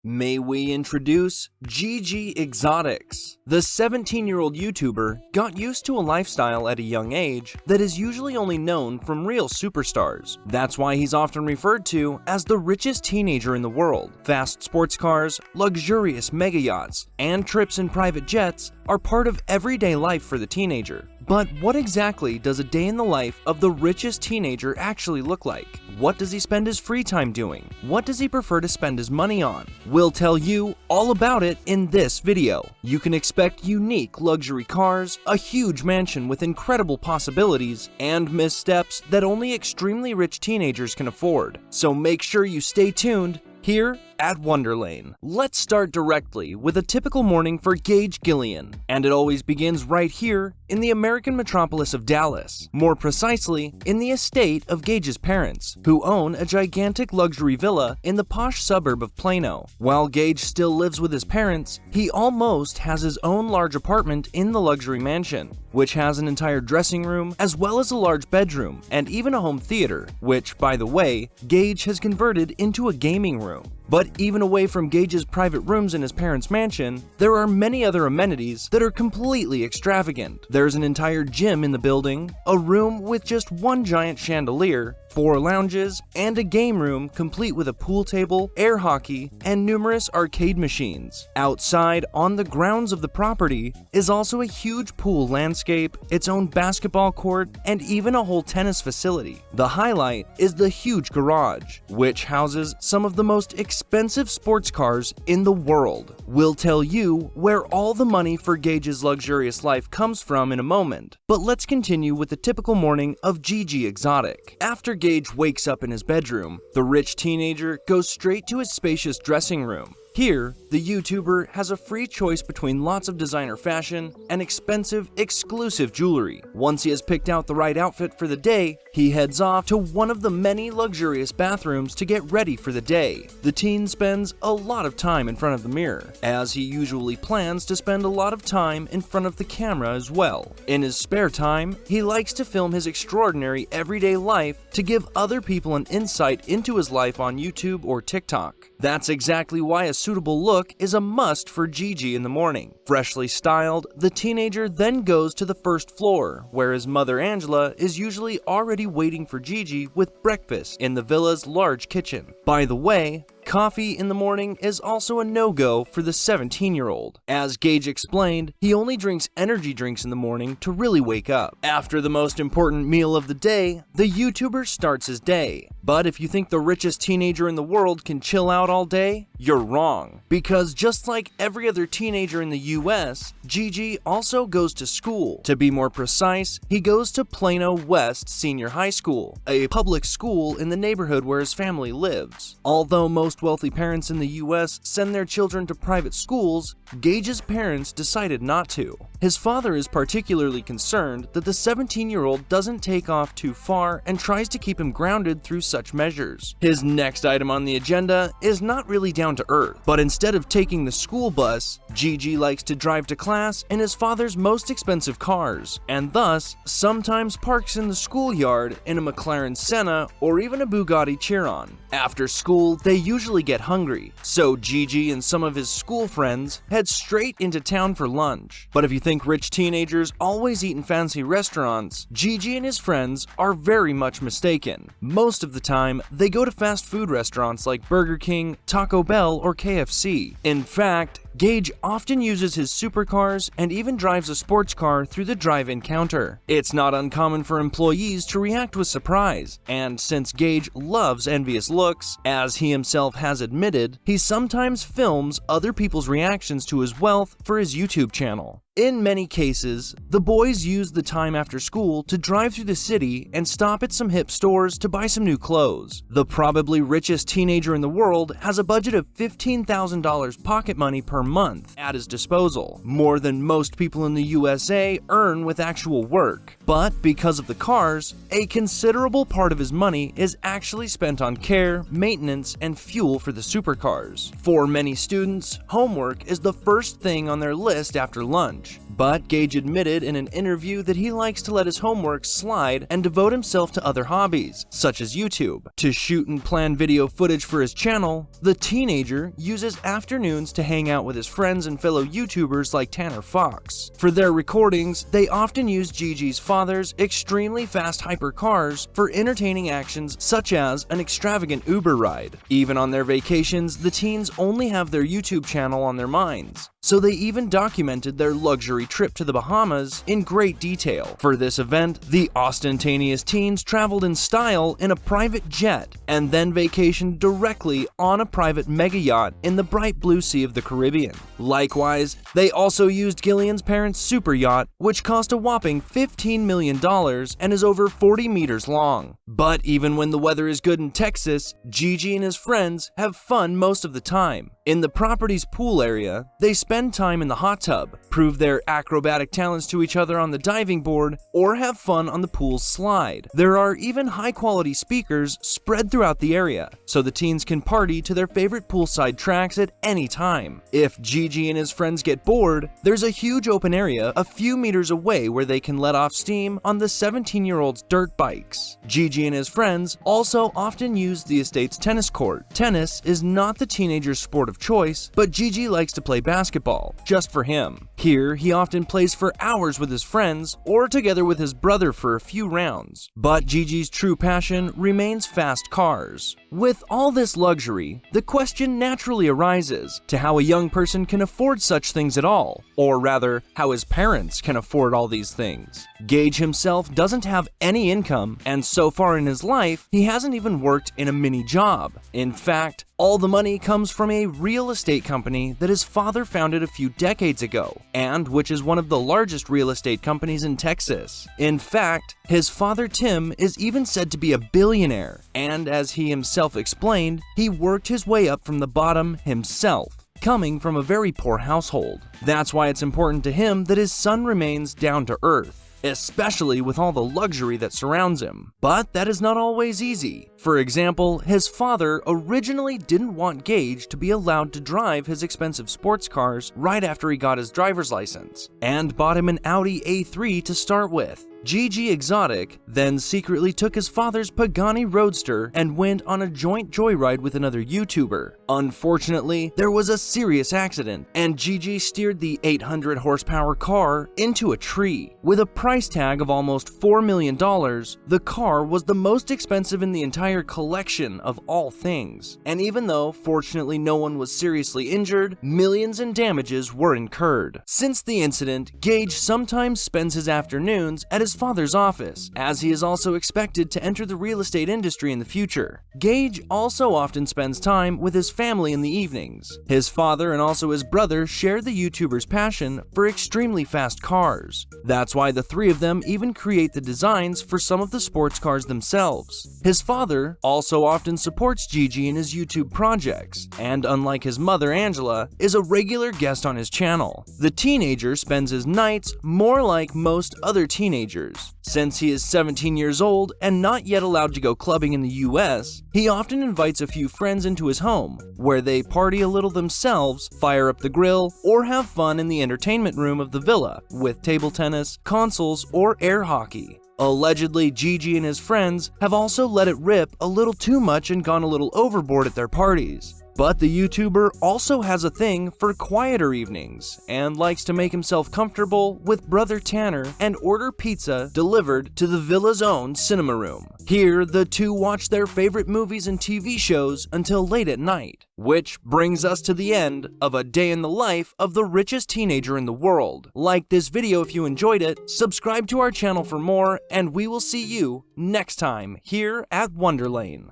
May we introduce Gigi Exotics. The 17-year-old YouTuber got used to a lifestyle at a young age that is usually only known from real superstars. That's why he's often referred to as the richest teenager in the world. Fast sports cars, luxurious mega yachts, and trips in private jets are part of everyday life for the teenager. But what exactly does a day in the life of the richest teenager actually look like? What does he spend his free time doing? What does he prefer to spend his money on? We'll tell you all about it in this video. You can expect unique luxury cars, a huge mansion with incredible possibilities, and missteps that only extremely rich teenagers can afford. So make sure you stay tuned here at Wonderlane. Let's start directly with a typical morning for Gage Gillian, and it always begins right here in the American metropolis of Dallas, more precisely in the estate of Gage's parents, who own a gigantic luxury villa in the posh suburb of Plano. While Gage still lives with his parents, he almost has his own large apartment in the luxury mansion, which has an entire dressing room as well as a large bedroom and even a home theater, which, by the way, Gage has converted into a gaming room. But even away from Gage's private rooms in his parents' mansion, there are many other amenities that are completely extravagant. There's an entire gym in the building, a room with just one giant chandelier, 4 lounges, and a game room complete with a pool table, air hockey, and numerous arcade machines. Outside, on the grounds of the property, is also a huge pool landscape, its own basketball court, and even a whole tennis facility. The highlight is the huge garage, which houses some of the most expensive sports cars in the world. We'll tell you where all the money for Gage's luxurious life comes from in a moment, but let's continue with the typical morning of Gigi Exotic. After Gage wakes up in his bedroom, the rich teenager goes straight to his spacious dressing room. Here, the YouTuber has a free choice between lots of designer fashion and expensive, exclusive jewelry. Once he has picked out the right outfit for the day, he heads off to one of the many luxurious bathrooms to get ready for the day. The teen spends a lot of time in front of the mirror, as he usually plans to spend a lot of time in front of the camera as well. In his spare time, he likes to film his extraordinary everyday life to give other people an insight into his life on YouTube or TikTok. That's exactly why a suitable look is a must for Gigi in the morning. Freshly styled, the teenager then goes to the first floor, where his mother Angela is usually already waiting for Gigi with breakfast in the villa's large kitchen. By the way, coffee in the morning is also a no-go for the 17-year-old. As Gage explained, he only drinks energy drinks in the morning to really wake up. After the most important meal of the day, the YouTuber starts his day. But if you think the richest teenager in the world can chill out all day, you're wrong. Because just like every other teenager in the US, Gigi also goes to school. To be more precise, he goes to Plano West Senior High School, a public school in the neighborhood where his family lives. Although most wealthy parents in the US send their children to private schools, Gage's parents decided not to. His father is particularly concerned that the 17-year-old doesn't take off too far and tries to keep him grounded through such measures. His next item on the agenda is not really down to earth, but instead of taking the school bus, Gigi likes to drive to class in his father's most expensive cars, and thus sometimes parks in the schoolyard in a McLaren Senna or even a Bugatti Chiron. After school, they usually get hungry, so Gigi and some of his school friends head straight into town for lunch. But if you think rich teenagers always eat in fancy restaurants, Gigi and his friends are very much mistaken. Most of the time, they go to fast food restaurants like Burger King, Taco Bell, or KFC. In fact, Gage often uses his supercars and even drives a sports car through the drive-in counter. It's not uncommon for employees to react with surprise, and since Gage loves envious looks, as he himself has admitted, he sometimes films other people's reactions to his wealth for his YouTube channel. In many cases, the boys use the time after school to drive through the city and stop at some hip stores to buy some new clothes. The probably richest teenager in the world has a budget of $15,000 pocket money per month at his disposal, more than most people in the USA earn with actual work. But because of the cars, a considerable part of his money is actually spent on care, maintenance, and fuel for the supercars. For many students, homework is the first thing on their list after lunch. much. But Gage admitted in an interview that he likes to let his homework slide and devote himself to other hobbies, such as YouTube. To shoot and plan video footage for his channel, the teenager uses afternoons to hang out with his friends and fellow YouTubers like Tanner Fox. For their recordings, they often use Gigi's father's extremely fast hypercars for entertaining actions such as an extravagant Uber ride. Even on their vacations, the teens only have their YouTube channel on their minds, so they even documented their luxury trip to the Bahamas in great detail. For this event, the ostentatious teens traveled in style in a private jet and then vacationed directly on a private mega yacht in the bright blue sea of the Caribbean. Likewise, they also used Gillian's parents' super yacht, which cost a whopping $15 million and is over 40 meters long. But even when the weather is good in Texas, Gigi and his friends have fun most of the time. In the property's pool area, they spend time in the hot tub, prove their acrobatic talents to each other on the diving board, or have fun on the pool's slide. There are even high-quality speakers spread throughout the area, so the teens can party to their favorite poolside tracks at any time. If Gigi and his friends get bored, there's a huge open area a few meters away where they can let off steam on the 17-year-old's dirt bikes. Gigi and his friends also often use the estate's tennis court. Tennis is not the teenager's sport of choice, but Gigi likes to play basketball, just for him. Here, he often plays for hours with his friends or together with his brother for a few rounds. But Gigi's true passion remains fast cars. With all this luxury, the question naturally arises to how a young person can afford such things at all, or rather, how his parents can afford all these things. Gage himself doesn't have any income, and so far in his life, he hasn't even worked in a mini job. In fact, all the money comes from a real estate company that his father founded a few decades ago, and which is one of the largest real estate companies in Texas. In fact, his father Tim is even said to be a billionaire, and as he himself explained, he worked his way up from the bottom himself, coming from a very poor household. That's why it's important to him that his son remains down to earth, especially with all the luxury that surrounds him. But that is not always easy. For example, his father originally didn't want Gage to be allowed to drive his expensive sports cars right after he got his driver's license, and bought him an Audi A3 to start with. Gigi Exotic then secretly took his father's Pagani Roadster and went on a joint joyride with another YouTuber. Unfortunately, there was a serious accident, and Gigi steered the 800 horsepower car into a tree. With a price tag of almost $4 million, the car was the most expensive in the entire collection of all things. And even though, fortunately, no one was seriously injured, millions in damages were incurred. Since the incident, Gage sometimes spends his afternoons at his father's office, as he is also expected to enter the real estate industry in the future. Gage also often spends time with his family in the evenings. His father and also his brother share the YouTuber's passion for extremely fast cars. That's why the three of them even create the designs for some of the sports cars themselves. His father also often supports Gigi in his YouTube projects, and unlike his mother Angela, is a regular guest on his channel. The teenager spends his nights more like most other teenagers. Since he is 17 years old and not yet allowed to go clubbing in the US, he often invites a few friends into his home, where they party a little themselves, fire up the grill, or have fun in the entertainment room of the villa with table tennis, consoles, or air hockey. Allegedly, Gigi and his friends have also let it rip a little too much and gone a little overboard at their parties. But the YouTuber also has a thing for quieter evenings and likes to make himself comfortable with brother Tanner and order pizza delivered to the villa's own cinema room. Here, the two watch their favorite movies and TV shows until late at night. Which brings us to the end of a day in the life of the richest teenager in the world. Like this video if you enjoyed it, subscribe to our channel for more, and we will see you next time here at Wonderlane.